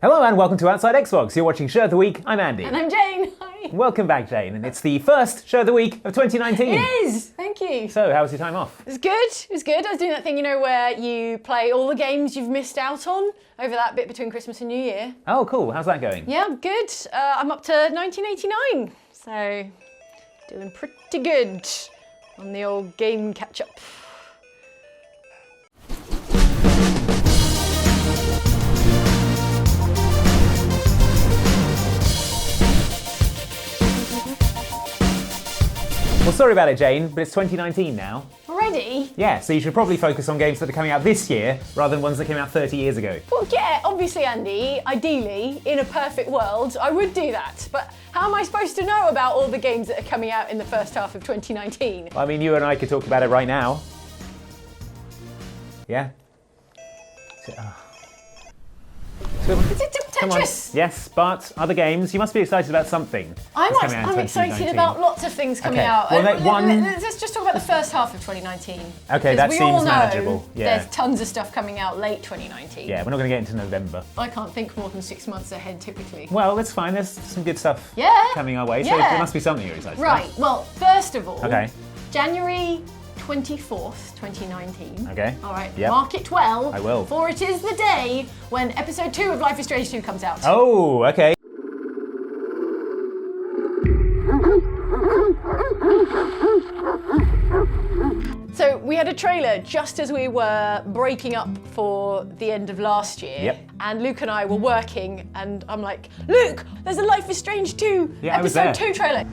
Hello and welcome to Outside Xbox. You're watching Show of the Week. I'm Andy. And I'm Jane. Hi. Welcome back, Jane. And it's the first Show of the Week of 2019. It is. Thank you. So, how was your time off? It was good. It was good. I was doing that thing, where you play all the games you've missed out on over that bit between Christmas and New Year. Oh, cool. How's that going? Yeah, good. I'm up to 1989. So, doing pretty good on the old game catch-up. Well, sorry about it, Jane, but it's 2019 now. Already? Yeah, so you should probably focus on games that are coming out this year rather than ones that came out 30 years ago. Well, yeah, obviously, Andy, ideally, in a perfect world, I would do that. But how am I supposed to know about all the games that are coming out in the first half of 2019? I mean, you and I could talk about it right now. Yeah? Come on. Tetris! Yes, but other games, you must be excited about something. I'm excited about lots of things coming out. Well, let's just talk about the first half of 2019. Okay, that seems manageable. Yeah. There's tons of stuff coming out late 2019. Yeah, we're not going to get into November. I can't think more than 6 months ahead, typically. Well, that's fine. There's some good stuff coming our way, so Yeah. there must be something you're excited about. Right, well, first of all, Okay. January 24th, 2019. Okay. All right, Yep. mark it well. I will. For it is the day when episode 2 of Life is Strange 2 comes out. Oh, okay. So we had a trailer just as we were breaking up for the end of last year. Yep. And Luke and I were working, and I'm like, Luke, there's a Life is Strange 2 Yeah, I was episode there. 2 trailer.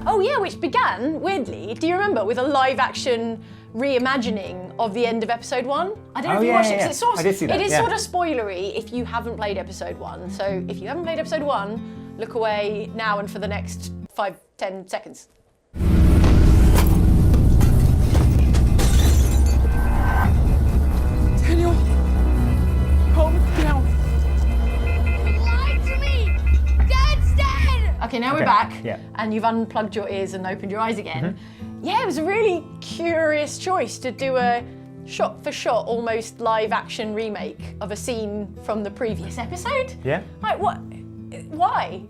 Oh yeah, which began, weirdly, do you remember, with a live action reimagining of the end of episode 1? I don't know if you watched it, because I did see that, it is yeah. sort of spoilery if you haven't played episode 1. So if you haven't played episode 1, look away now and for the next 5-10 seconds. Daniel, calm down. You lied to me! Dad's dead! Okay, now we're Okay, back, yeah. and you've unplugged your ears and opened your eyes again. Yeah, it was a really curious choice to do a shot-for-shot, almost live-action remake of a scene from the previous episode. Yeah. Like, what? Why?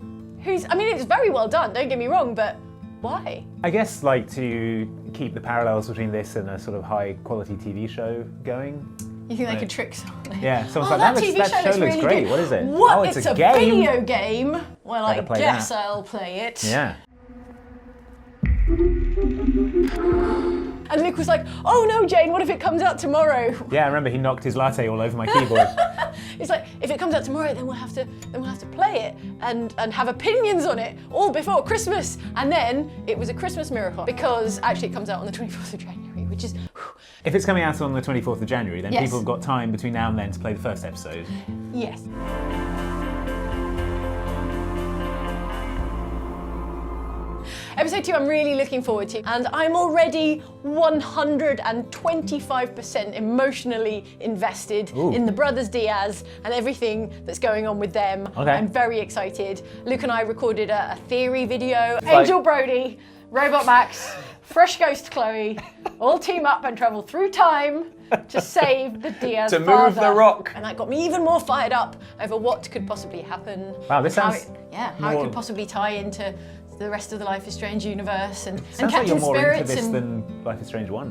I mean, it's very well done, don't get me wrong, but why? I guess, like, to keep the parallels between this and a sort of high-quality TV show going. You think they Right. could trick someone? Yeah, someone's Oh, like, that TV that show looks really great. good. What is it? What? Oh, it's a video game. game. Well, I Better play guess that. I'll play it. Yeah. And Luke was like, oh no, Jane, what if it comes out tomorrow? Yeah, I remember he knocked his latte all over my keyboard. It's like, if it comes out tomorrow, then we'll have to play it and have opinions on it all before Christmas. And then it was a Christmas miracle, because actually it comes out on the 24th of January, which is, If it's coming out on the 24th of January, then Yes. people have got time between now and then to play the first episode. yes. Episode 2 I'm really looking forward to, and I'm already 125% emotionally invested Ooh. in the brothers Diaz and everything that's going on with them. Okay. I'm very excited. Luke and I recorded a theory video. Angel Brody, Robot Max, Fresh Ghost Chloe all team up and travel through time to save the Diaz To move father. the rock. And that got me even more fired up over what could possibly happen. Wow, this how sounds how it more- could possibly tie into the rest of the Life is Strange universe and Sounds like Captain you're more into Spirits this and than Life is Strange 1.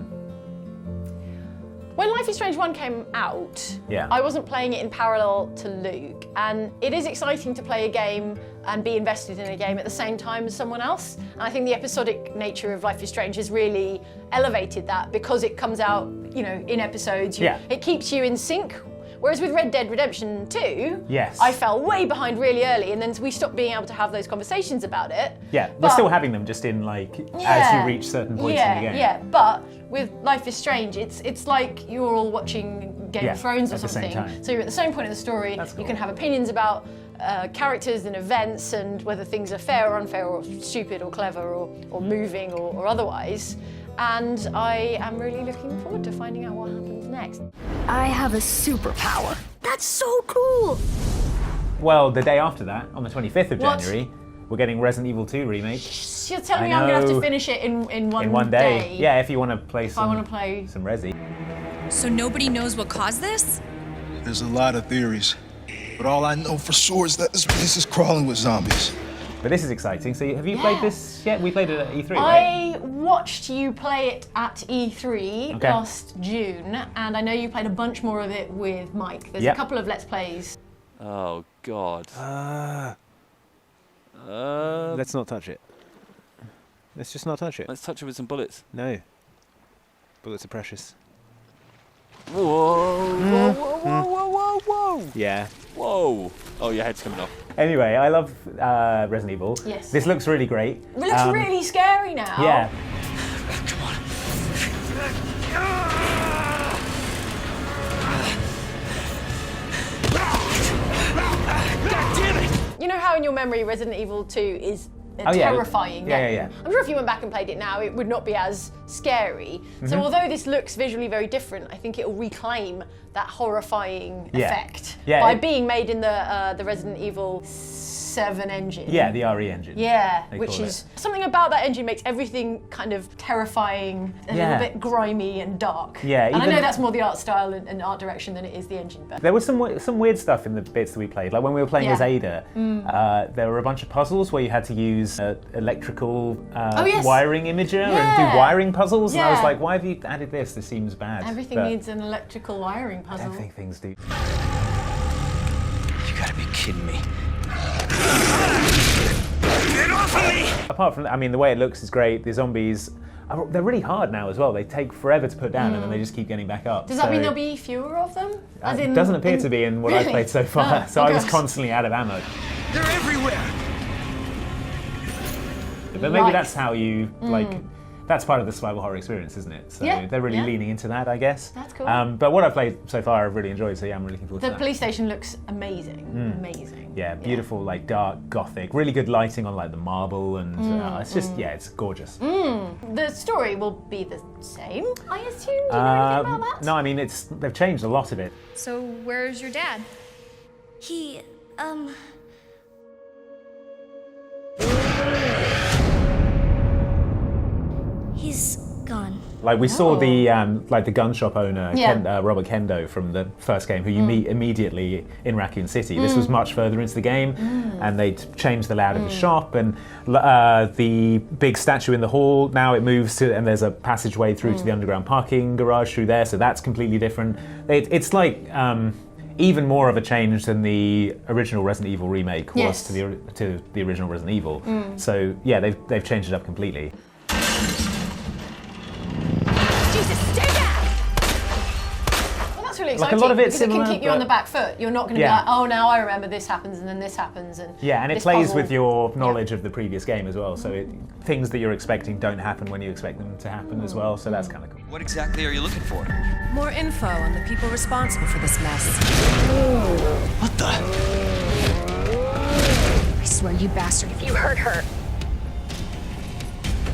When Life is Strange 1 came out, Yeah. I wasn't playing it in parallel to Luke, and it is exciting to play a game and be invested in a game at the same time as someone else. And I think the episodic nature of Life is Strange has really elevated that, because it comes out, in episodes. Yeah. It keeps you in sync. Whereas with Red Dead Redemption 2, Yes. I fell way behind really early, and then we stopped being able to have those conversations about it. Yeah, we're But- still having them just in as you reach certain points in the game. Yeah, but with Life is Strange, it's like you're all watching Game of Thrones or at the same something. time. So you're at the same point in the story. That's cool. You can have opinions about characters and events and whether things are fair or unfair or stupid or clever or moving or otherwise. And I am really looking forward to finding out what happens next. I have a superpower. That's so cool! Well, the day after that, on the 25th of What? January, we're getting Resident Evil 2 remake. You're telling me I'm going to have to finish it in one day. Yeah, if you want to play some Resi. So nobody knows what caused this? There's a lot of theories, but all I know for sure is that this place is crawling with zombies. But this is exciting. So have you played this yet? We played it at E3, right? I watched you play it at E3 last June, and I know you played a bunch more of it with Mike. There's a couple of Let's Plays. Oh, God. Let's not touch it. Let's just not touch it. Let's touch it with some bullets. No. Bullets are precious. Whoa, whoa, whoa, whoa, whoa, whoa, whoa. Yeah. Whoa. Oh, your head's coming off. Anyway, I love Resident Evil. Yes. This looks really great. It looks really scary now. Yeah. Come on. God damn it! You know how in your memory Resident Evil 2 is a terrifying game? Yeah. I'm sure if you went back and played it now, it would not be as scary. So although this looks visually very different, I think it will reclaim that horrifying effect by being made in the Resident Evil 7 engine. Yeah, the RE engine. Yeah, which is something about that engine makes everything kind of terrifying, a little bit grimy and dark. Yeah, and I know that's more the art style and art direction than it is the engine. But there was some weird stuff in the bits that we played. Like when we were playing as Ada, there were a bunch of puzzles where you had to use electrical wiring imager and do wiring puzzles. And I was like, why have you added this? This seems bad. Everything needs an electrical wiring puzzle. I don't think things do. You gotta be kidding me. Get off of me! Apart from, I mean, the way it looks is great. The zombies, they're really hard now as well. They take forever to put down and then they just keep getting back up. Does that mean there'll be fewer of them? It doesn't appear to be in what I've played so far. So I was constantly out of ammo. They're everywhere! But maybe that's how you, that's part of the survival horror experience, isn't it? So they're really leaning into that, I guess. That's cool. But what I've played so far, I've really enjoyed, so yeah, I'm really looking forward to The that. police station looks amazing. Amazing. Yeah, beautiful, like dark, gothic, really good lighting on like the marble, and it's just, it's gorgeous. The story will be the same, I assume? Do you know anything about that? No, I mean, they've changed a lot of it. So where's your dad? He, he's gone. Like we saw the the gun shop owner, Robert Kendo from the first game, who you meet immediately in Raccoon City. This was much further into the game, and they'd changed the layout of the shop, and the big statue in the hall, now it moves to, and there's a passageway through to the underground parking garage through there, so that's completely different. It's like even more of a change than the original Resident Evil remake was to the original Resident Evil. So yeah, they've changed it up completely. That's really exciting. Like a lot of it's because similar, it can keep you on the back foot. You're not going to be like, oh, now I remember this happens and then this happens. And and it plays with your knowledge of the previous game as well. So things that you're expecting don't happen when you expect them to happen as well. So that's kind of cool. What exactly are you looking for? More info on the people responsible for this mess. What the? I swear, you bastard, if you hurt her.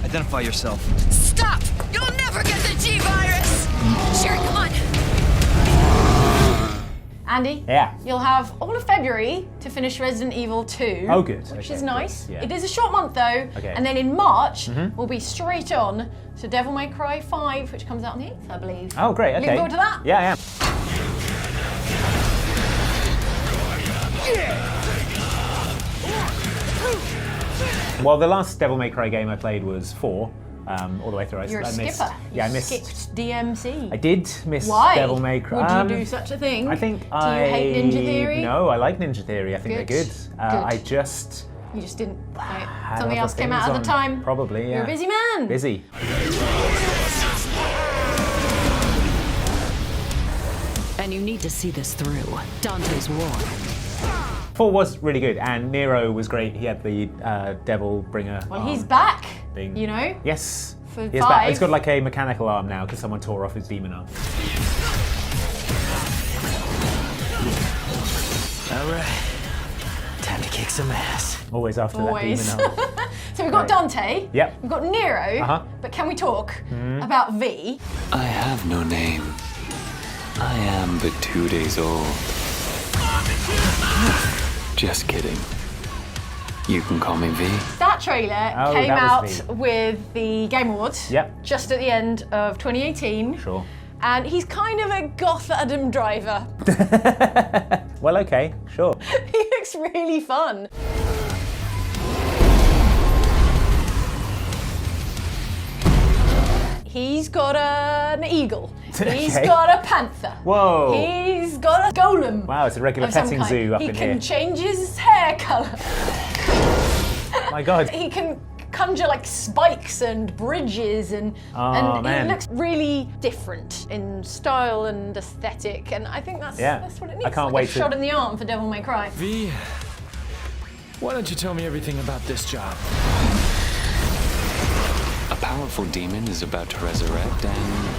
Identify yourself. Stop! You'll never get the G-Virus! Sherry, come on! Andy, you'll have all of February to finish Resident Evil 2. Oh, good. Which Okay, is nice. good. Yeah. It is a short month though, and then in March we'll be straight on to Devil May Cry 5, which comes out on the 8th, I believe. Oh, great. Okay. Looking forward to that? Yeah, I am. Well, the last Devil May Cry game I played was 4, all the way through. You're a missed, skipper. Yeah, I You missed. skipped DMC. I did miss Why? Devil May Cry. Would you do such a thing? I think Do you hate Ninja Theory? No, I like Ninja Theory. I think they're good. Good. I just You just didn't. had Something other else came out things at the on. time. Probably, yeah. You're a busy man. Busy. And you need to see this through. Dante's War. 4 was really good, and Nero was great. He had the Devil Bringer. Well, he's back. thing. You know? Yes. For He is 5. back. He's got like a mechanical arm now because someone tore off his demon arm. All right. Time to kick some ass. Always after Always. that demon arm. So we've got Dante. Yep. We've got Nero. But can we talk about V? I have no name. I am but 2 days old. Just kidding. You can call me V. That trailer came that out was V. with the Game Awards. Yep. Just at the end of 2018. Sure. And he's kind of a goth Adam Driver. Well, okay, sure. He looks really fun. He's got an eagle. He's Okay. got a panther. Whoa. He's got a golem. Wow, it's a regular of some petting kind. zoo up he in can here. change his hair colour. My God. He can conjure like spikes and bridges and man. it looks really different in style and aesthetic, and I think that's what it needs. I can't like wait a to- shot in the arm for Devil May Cry. V, why don't you tell me everything about this job? A powerful demon is about to resurrect, and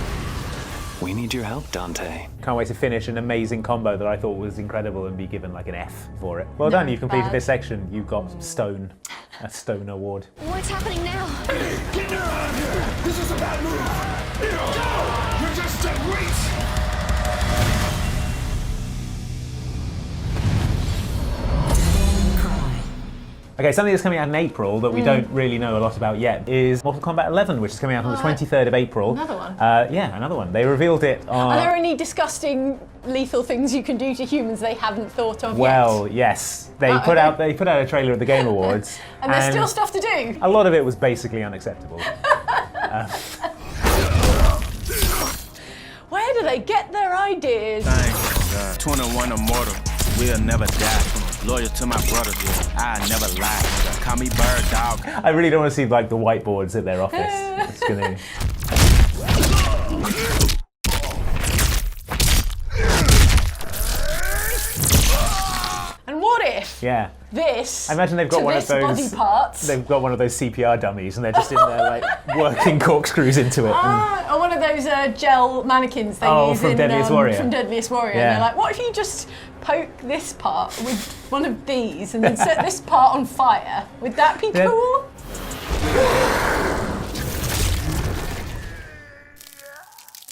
we need your help, Dante. Can't wait to finish an amazing combo that I thought was incredible and be given like an F for it. Well done, you completed this section. You got a Stone award. What's happening now? Get her out of here! This is a bad move! No! You're just dead weight! Okay, something that's coming out in April that we don't really know a lot about yet is Mortal Kombat 11, which is coming out on the 23rd of April. Another one? Yeah, another one. They revealed it on... Are there any disgusting lethal things you can do to humans they haven't thought of Well, yet? yes. They put out a trailer at the Game Awards. And there's still stuff to do. A lot of it was basically unacceptable. Where do they get their ideas? Thank God. 21 immortal. We'll never die. Loyal to my brothers. I never lie. Call me bird dog. I really don't want to see like the whiteboards at their office. It's gonna... And what if this? I imagine they've got to one this of those. body parts. They've got one of those CPR dummies, and they're just in there like working corkscrews into it. Or one of those gel mannequins they use from in Deadliest Warrior. From Deadliest Warrior. Yeah. And they're like, what if you just poke this part with one of these and then set this part on fire? Would that be Yeah. cool?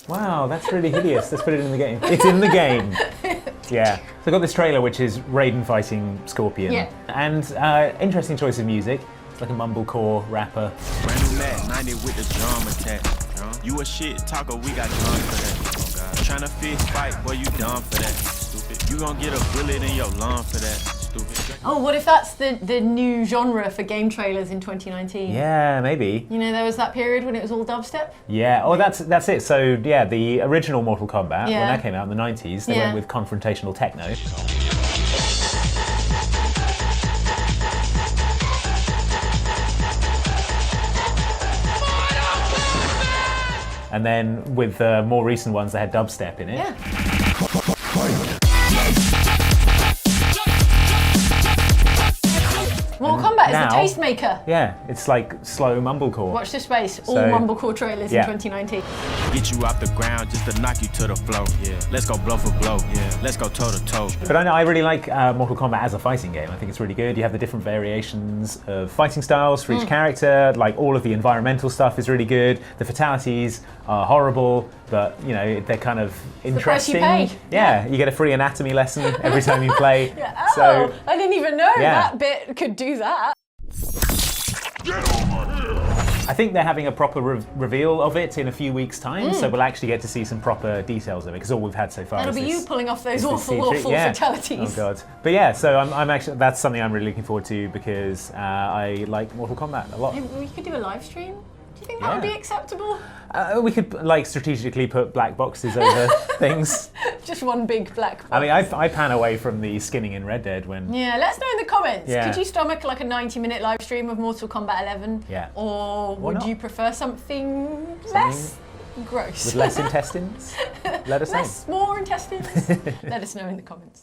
Wow, that's really hideous. Let's put it in the game. It's in the game. Yeah. So I've got this trailer, which is Raiden fighting Scorpion. Yeah. And interesting choice of music. It's like a mumblecore rapper. Brand new Mac 90 with the drum attack. You a shit talker, we got done for that. Oh God. Tryna fist fight, boy, you done for that. Stupid. You gon' get a bullet in your lung for that. Stupid. Oh, what if that's the new genre for game trailers in 2019? Yeah, maybe. You know, there was that period when it was all dubstep. Yeah. Oh, that's it. So yeah, the original Mortal Kombat, when Yeah. that came out in the 90s, they Yeah. went with confrontational techno. And then with the more recent ones, they had dubstep in it. Yeah. Mortal Kombat is now- the tastemaker. Yeah, it's like slow mumblecore. Watch this space. All So- mumblecore trailers yeah. in 2019. Get you off the ground just to knock you to the floor. Yeah. Let's go blow for blow. Yeah. Let's go toe to toe. But I know I really like Mortal Kombat as a fighting game. I think it's really good. You have the different variations of fighting styles for each character. Like all of the environmental stuff is really good. The fatalities are horrible, but you know they're kind of the price you interesting. pay. Yeah, you get a free anatomy lesson every time you play. Yeah. Oh, So I didn't even know Yeah. that bit could do that. I think they're having a proper reveal of it in a few weeks' time, so we'll actually get to see some proper details of it because all we've had so far. That'll is be this, you pulling off those is this awful, CG. awful Yeah. fatalities. Oh god! But yeah, so I'm actually that's something I'm really looking forward to because I like Mortal Kombat a lot. We could do a live stream. Do you think that would Yeah. be acceptable? We could like strategically put black boxes over things. Just one big black box. I mean, I pan away from the skinning in Red Dead when. Yeah, let us know in the comments. Yeah. Could you stomach like a 90-minute live stream of Mortal Kombat 11? Yeah. Or would not? you prefer something less gross? With less intestines? Let us know. More intestines? Let us know in the comments.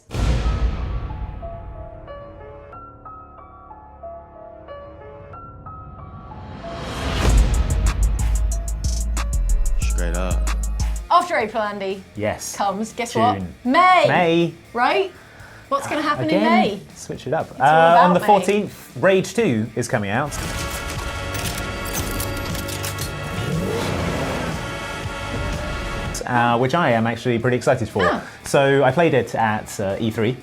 Straight up. After April, Andy, Yes. comes, guess June. what? May! May. Right? What's going to happen Again, in May? switch it up. all about On the May. 14th, Rage 2 is coming out. which I am actually pretty excited for. So I played it at E3,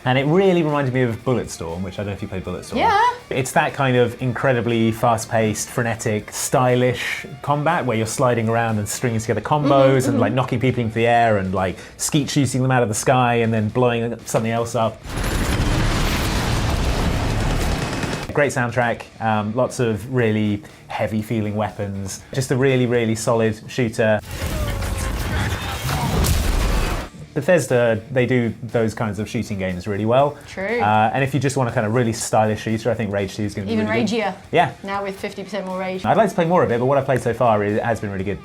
and it really reminded me of Bulletstorm, which I don't know if you played Bulletstorm. Yeah. It's that kind of incredibly fast-paced, frenetic, stylish combat where you're sliding around and stringing together combos and like knocking people into the air and like skeet shooting them out of the sky and then blowing something else up. Great soundtrack, lots of really heavy feeling weapons, just a really, really solid shooter. Bethesda, they do those kinds of shooting games really well. True. And if you just want a kind of really stylish shooter, I think Rage 2 is going to be Even really good. ragier. Yeah. Now with 50% more rage. I'd like to play more of it, but what I've played so far has been really good.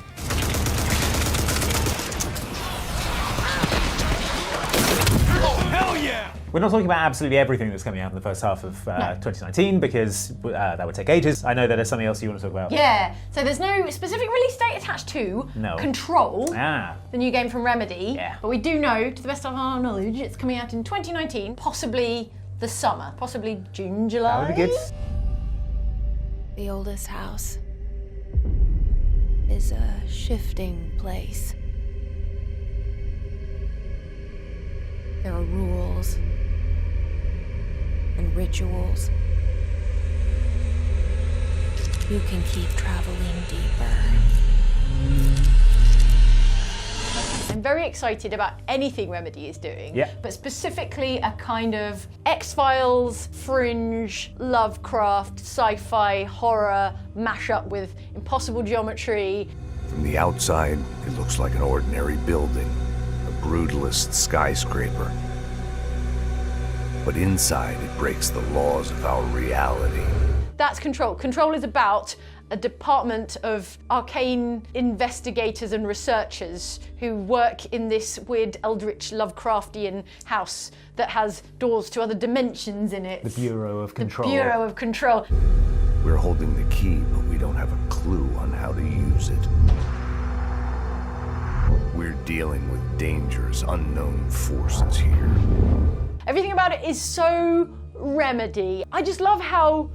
We're not talking about absolutely everything that's coming out in the first half of 2019 because that would take ages. I know that there's something else you want to talk about. Yeah, so there's no specific release date attached to Control, the new game from Remedy. Yeah. But we do know, to the best of our knowledge, it's coming out in 2019, possibly the summer, possibly June, July. That would be good. The oldest house is a shifting place. There are rules and rituals. You can keep traveling deeper. I'm very excited about anything Remedy is doing, but specifically a kind of X-Files, Fringe, Lovecraft, sci-fi, horror mashup with impossible geometry. From the outside, it looks like an ordinary building, a brutalist skyscraper. But inside, it breaks the laws of our reality. That's Control. Control is about a department of arcane investigators and researchers who work in this weird eldritch Lovecraftian house that has doors to other dimensions in it. The Bureau of Control. The Bureau of Control. We're holding the key, but we don't have a clue on how to use it. We're dealing with dangerous, unknown forces here. Everything about it is so Remedy. I just love how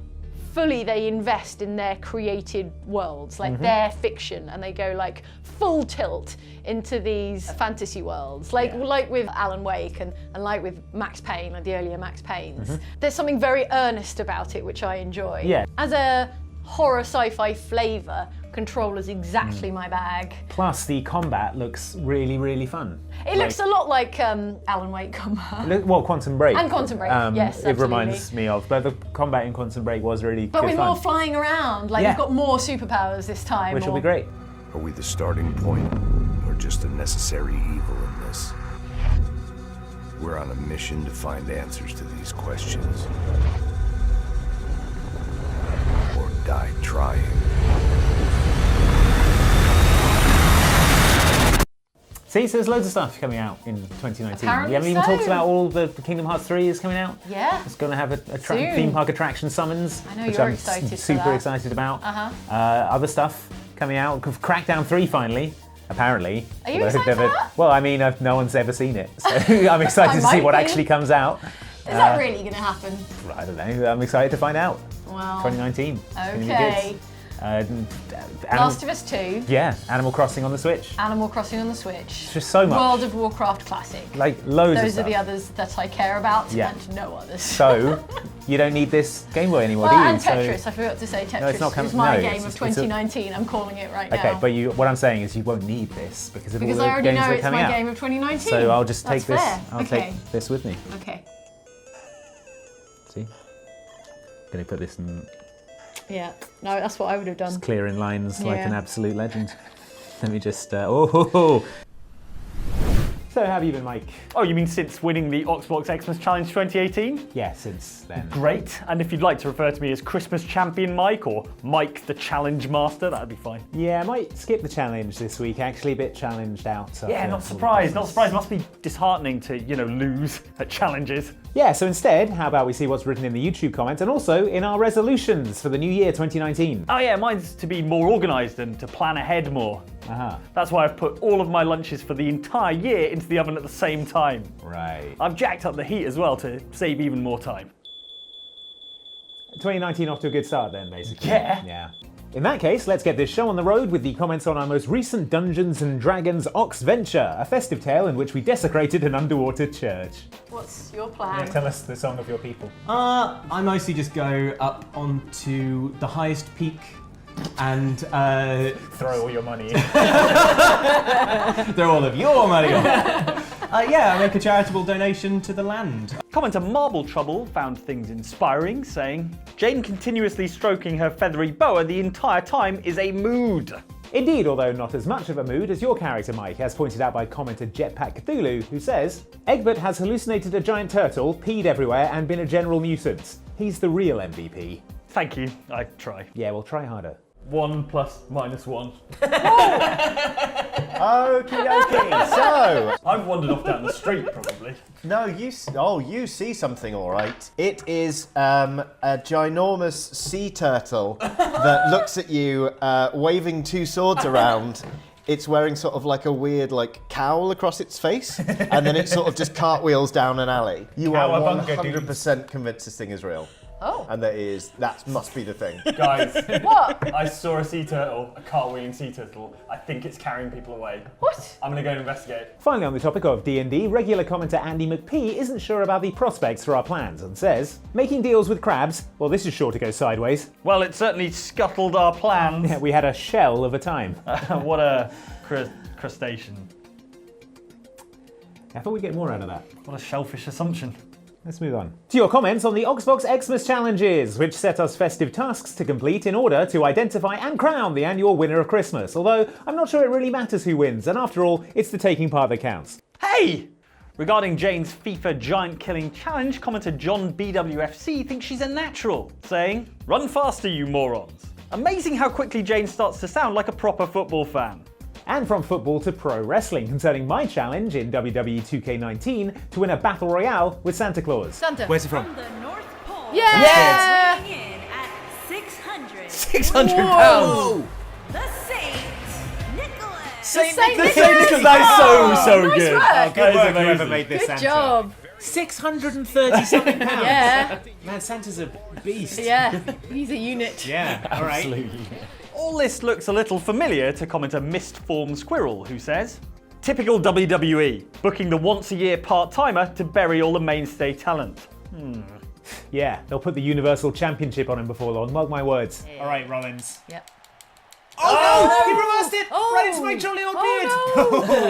fully they invest in their created worlds, like their fiction, and they go like full tilt into these fantasy worlds, like with Alan Wake and like with Max Payne, like the earlier Max Paynes. There's something very earnest about it, which I enjoy. Yeah. As a horror sci-fi flavour, Control is exactly my bag. Plus, the combat looks really, really fun. It looks a lot like Alan Wake combat. Well, Quantum Break. And Quantum Break, yes, It absolutely. reminds me of, but the combat in Quantum Break was really But good with fun. more flying around, like you've got more superpowers this time. Which will be great. Are we the starting point, or just a necessary evil in this? We're on a mission to find answers to these questions. Or die trying. See, so there's loads of stuff coming out in 2019. Apparently We haven't even so. talked about all the Kingdom Hearts 3 is coming out. Yeah. It's going to have a Soon. theme park attraction summons, I know which you're I'm excited for super that. excited about. Other stuff coming out. Crackdown 3 finally, apparently. Are you Although excited for that? Well, I mean, no one's ever seen it, so I'm excited to see might what be. actually comes out. Is that really going to happen? I don't know. I'm excited to find out. Well, 2019. It's gonna be okay. good. Last of Us 2. Yeah, Animal Crossing on the Switch. Animal Crossing on the Switch. It's just so much. World of Warcraft Classic. Like loads of Those stuff. are the others that I care about, Yeah. and no others. So, you don't need this Game Boy anymore, well, do you? and Tetris. I forgot to say Tetris. it's not is my no, game it's- of 2019. I'm calling it right Okay, now. but what I'm saying is you won't need this because of because all I the already games know that are it's coming my out. game of 2019. So I'll just take That's this. fair. I'll Okay. take this with me. Okay. See? Gonna put this in Yeah. No, that's what I would have done. clearing lines like Yeah. an absolute legend. Let me just. Oh. Ho, ho. So how have you been, Mike? Oh, you mean since winning the Xbox Xmas Challenge 2018? Yeah, since then. Great. And if you'd like to refer to me as Christmas Champion Mike or Mike the Challenge Master, that'd be fine. Yeah, I might skip the challenge this week. Actually, a bit challenged out. Yeah, after not surprised. Not surprised. Must be disheartening to, lose at challenges. Yeah, so instead, how about we see what's written in the YouTube comments and also in our resolutions for the new year 2019? Oh yeah, mine's to be more organised and to plan ahead more. Uh-huh. That's why I've put all of my lunches for the entire year into the oven at the same time. Right. I've jacked up the heat as well to save even more time. 2019 off to a good start then, basically. Yeah. Yeah. In that case, let's get this show on the road with the comments on our most recent Dungeons & Dragons Ox Venture, a festive tale in which we desecrated an underwater church. What's your plan? Tell us the song of your people. I mostly just go up onto the highest peak and throw all your money. throw all of your money on. I make a charitable donation to the land. Commenter Marble Trouble found things inspiring, saying, Jane continuously stroking her feathery boa the entire time is a mood. Indeed, although not as much of a mood as your character, Mike, as pointed out by commenter Jetpack Cthulhu, who says, Egbert has hallucinated a giant turtle, peed everywhere, and been a general nuisance. He's the real MVP. Thank you, I try. Yeah, we'll try harder. 1 + -1. Okie dokie. So I've wandered off down the street, probably. no, you see something, all right. It is a ginormous sea turtle that looks at you, waving two swords around. It's wearing sort of like a weird cowl across its face, and then it sort of just cartwheels down an alley. You are 100% convinced this thing is real. Oh. And that must be the thing. Guys, What? I saw a sea turtle, a cartwheeling sea turtle. I think it's carrying people away. What? I'm gonna go and investigate. Finally, on the topic of D&D, regular commenter Andy McP isn't sure about the prospects for our plans and says, making deals with crabs, well, this is sure to go sideways. Well, it certainly scuttled our plans. Yeah, we had a shell of a time. What a crustacean. I thought we'd get more out of that. What a shellfish assumption. Let's move on to your comments on the Xbox Xmas challenges, which set us festive tasks to complete in order to identify and crown the annual winner of Christmas. Although I'm not sure it really matters who wins, and after all, it's the taking part that counts. Hey! Regarding Jane's FIFA giant killing challenge, commenter John BWFC thinks she's a natural, saying, "Run faster, you morons." Amazing how quickly Jane starts to sound like a proper football fan. And from football to pro wrestling, concerning my challenge in WWE 2K19 to win a battle royale with Santa Claus. Santa. Where's it from? From the North Pole. Yeah! Weighing in at 600. £600! The Saint Nicholas. Saint Nicholas, Nicholas. that's so Nice good. work. Oh, good work, amazing. whoever made this Good Santa. job. 630 something pounds. Yeah. Man, Santa's a beast. Yeah. He's a unit. Yeah, all right. Absolutely. All this looks a little familiar to commenter Mistform Squirrel, who says, typical WWE, booking the once-a-year part-timer to bury all the mainstay talent. Yeah, they'll put the Universal Championship on him before long, mark my words. Yeah. All right, Rollins. Yep. Oh, no! He reversed it! Oh. Right into my jolly old beard!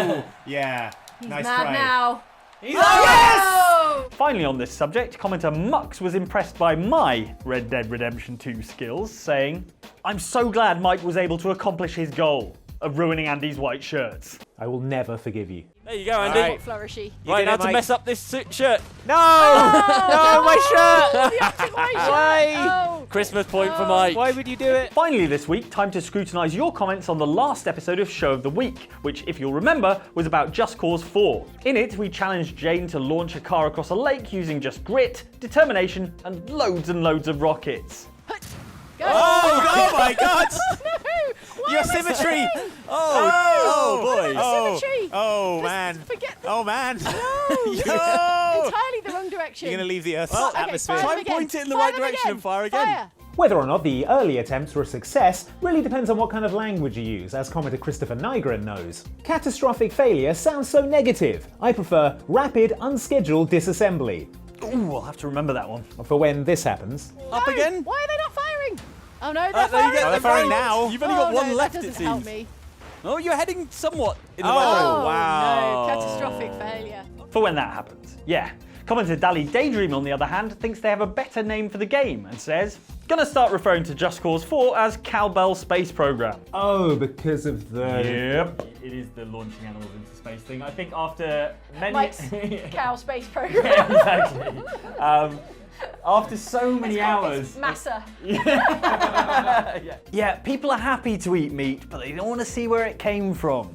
No. Yeah, He's nice mad try. now. He's Yes! Finally on this subject, commenter Mux was impressed by my Red Dead Redemption 2 skills, saying, I'm so glad Mike was able to accomplish his goal of ruining Andy's white shirts. I will never forgive you. There you go, Andy. Right. Flourishy. Right, now to mess up this shirt. No! No, my shirt! The optic white shirt. Why? Oh. Christmas point for Mike. Why would you do it? Finally this week, time to scrutinise your comments on the last episode of Show of the Week, which, if you'll remember, was about Just Cause 4. In it, we challenged Jane to launch a car across a lake using just grit, determination, and loads of rockets. Go. Oh my God! No! Your symmetry! Oh, boy! The symmetry! Oh man! Forget the... Oh man! No! Yo! Entirely the wrong direction. You're gonna leave the Earth's Okay, atmosphere. fire Try them and again. point it in the Fire right them direction and fire again. Fire. Whether or not the early attempts were a success really depends on what kind of language you use, as commenter Christopher Nygren knows. Catastrophic failure sounds so negative. I prefer rapid, unscheduled disassembly. Ooh, I'll have to remember that one. For when this happens. Up No, again? Why are they not firing? Oh no, they're there you firing. go. They're firing right. now. You've only got one no, left, that it doesn't help seems. me. Oh, you're heading somewhat in the Oh, right. Wow. no, catastrophic failure. For when that happens, yeah. Commenter Dally Daydream, on the other hand, thinks they have a better name for the game and says, gonna start referring to Just Cause 4 as Cowbell Space Program. Oh, because of the... Yep. It is the launching animals into space thing. I think after many... Mike's cow space program. Yeah, exactly. After so many hours... It's massa. Yeah, people are happy to eat meat, but they don't want to see where it came from.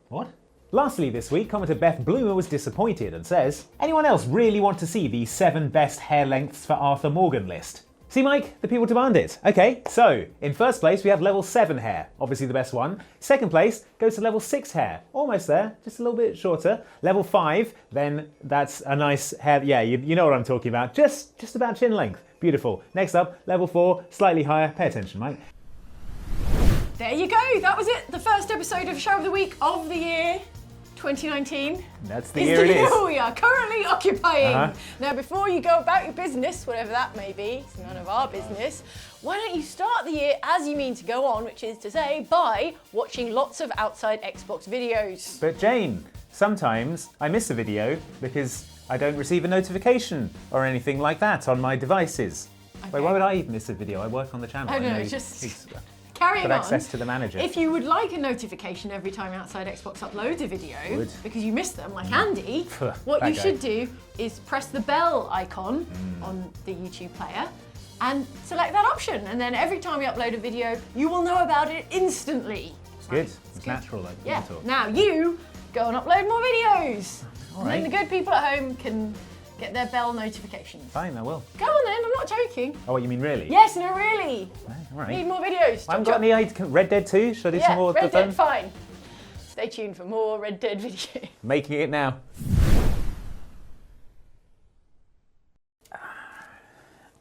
What? Lastly this week, commenter Beth Bloomer was disappointed and says, anyone else really want to see the 7 best hair lengths for Arthur Morgan list? See, Mike, the people demand it. Okay, so, in first place we have level 7 hair, obviously the best one. Second place goes to level 6 hair, almost there, just a little bit shorter. Level 5, then that's a nice hair, yeah, you know what I'm talking about, just about chin length. Beautiful. Next up, level 4, slightly higher, pay attention, Mike. There you go. That was it. The first episode of Show of the Week of the year 2019. That's the year it is. We are currently occupying. Now, before you go about your business, whatever that may be, it's none of our business, why don't you start the year as you mean to go on, which is to say, by watching lots of Outside Xbox videos. But Jane, sometimes I miss a video because I don't receive a notification or anything like that on my devices. Okay. Wait, why would I miss a video? I work on the channel. I don't know, just carrying got on. access to the manager. If you would like a notification every time Outside Xbox uploads a video, because you missed them, like Andy, what you should do is press the bell icon on the YouTube player and select that option. And then every time we upload a video, you will know about it instantly. It's good. It's natural. Like Yeah. Now you go and upload more videos. All And then right. the good people at home can get their bell notifications. Fine, I will. Go on then, I'm not joking. Oh, what you mean really? Yes, no, really. All right. Need more videos. I haven't got any ideas. Red Dead 2? Should I do some more Red of them? Dead, fine. Stay tuned for more Red Dead video. Making it now.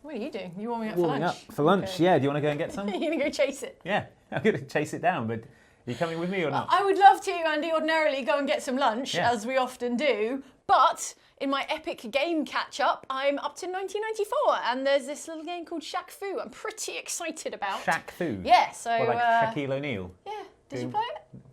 What are you doing? You warming up for Warming lunch? up for lunch, Okay. yeah. Do you want to go and get some? You're gonna go chase it. Yeah, I'm going to chase it down, but are you coming with me or not? I would love to, Andy, ordinarily go and get some lunch, Yeah. as we often do, but in my epic game catch-up, I'm up to 1994, and there's this little game called Shaq Fu I'm pretty excited about. Shaq Fu? Yeah, so... What, like Shaquille O'Neal? Yeah, did you play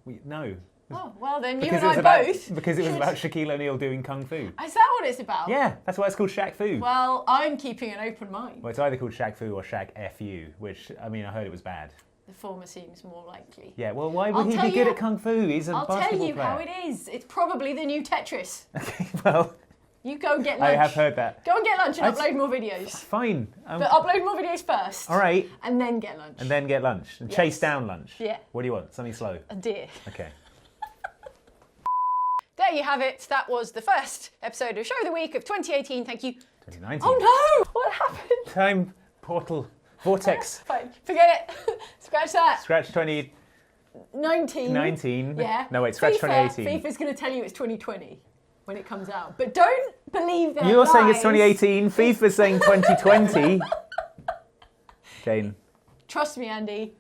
it? No. Oh, well then, you Because and it was I about, both. because it was about Shaquille O'Neal doing Kung Fu. Is that what it's about? Yeah, that's why it's called Shaq Fu. Well, I'm keeping an open mind. Well, it's either called Shaq Fu or Shaq FU, which, I mean, I heard it was bad. The former seems more likely. Yeah, well, why would I'll he tell be good you- at Kung Fu? He's a I'll basketball tell you player. how it is. It's probably the new Tetris. Well, You go and get lunch. I have heard that. Go and get lunch and I'd- upload more videos. Fine. But upload more videos first. All right. And then get lunch. And then get lunch. And Yes. chase down lunch. Yeah. What do you want? Something slow? A deer. Okay. There you have it. That was the first episode of Show of the Week of 2018. Thank you. 2019. Oh no! What happened? Time portal. Vortex. Fine. Forget it. Scratch that. Scratch 2019. 19. Yeah. No, wait, scratch 2018. FIFA's going to tell you it's 2020 when it comes out. But don't believe their You're saying it's lies. 2018. FIFA's saying 2020. Jane. Trust me, Andy.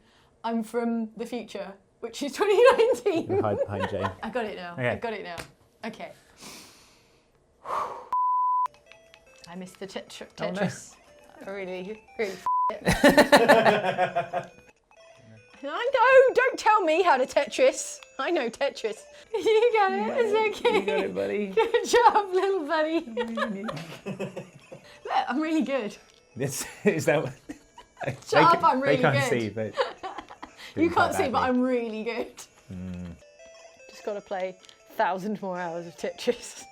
I'm from the future, which is 2019. Hide behind Jane. I got it now. Okay. I got it now. Okay. I missed the Tetris. I really it. I know, don't tell me how to Tetris. I know Tetris. You got it, it's okay. You got it, buddy. Good job, little buddy. Look, I'm really good. Is that what... Shut up, I'm really They can't good. see, but... You Doing can't quite see, but badly. I'm really good. Just got to play 1,000 more hours of Tetris.